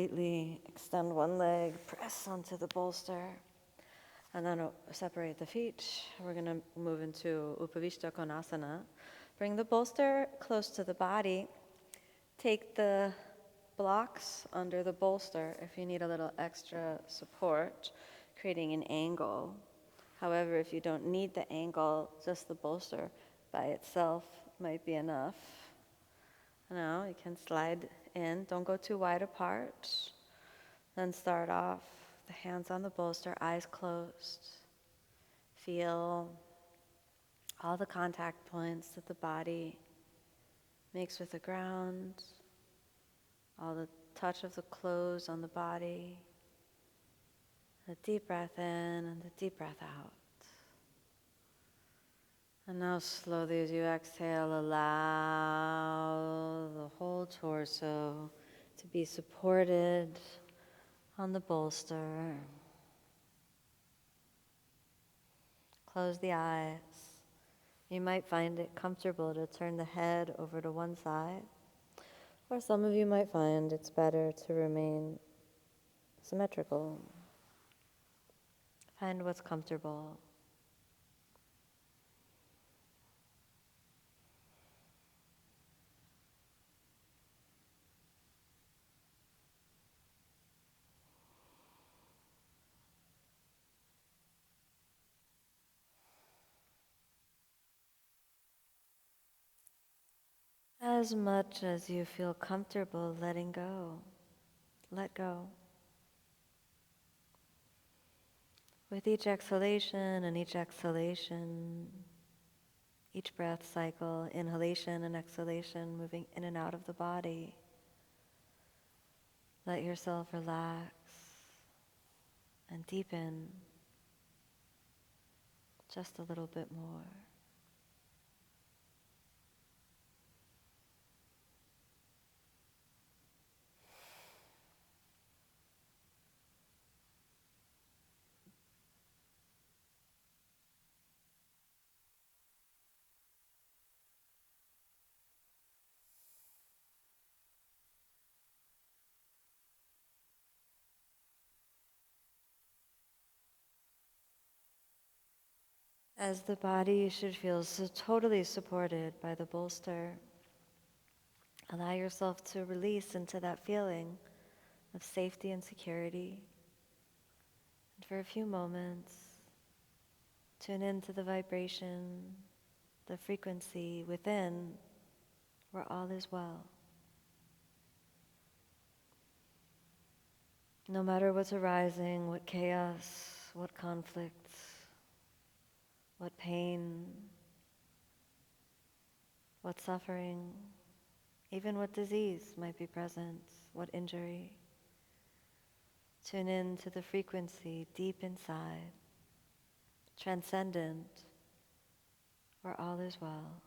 completely extend one leg, press onto the bolster, and then separate the feet. We're going to move into Upavistha Konasana. Bring the bolster close to the body. Take the blocks under the bolster if you need a little extra support, creating an angle. However, if you don't need the angle, just the bolster by itself might be enough. Now you can slide in, don't go too wide apart. Then start off, the hands on the bolster, eyes closed. Feel all the contact points that the body makes with the ground, all the touch of the clothes on the body, the deep breath in and the deep breath out. And now slowly as you exhale, allow the whole torso to be supported on the bolster. Close the eyes. You might find it comfortable to turn the head over to one side, or some of you might find it's better to remain symmetrical. Find what's comfortable. As much as you feel comfortable letting go, let go. With each exhalation and each exhalation, each breath cycle, inhalation and exhalation, moving in and out of the body, let yourself relax and deepen just a little bit more. As the body should feel so totally supported by the bolster, allow yourself to release into that feeling of safety and security. And for a few moments, tune into the vibration, the frequency within where all is well. No matter what's arising, what chaos, what conflicts, what pain, what suffering, even what disease might be present, what injury. Tune in to the frequency deep inside, transcendent, where all is well.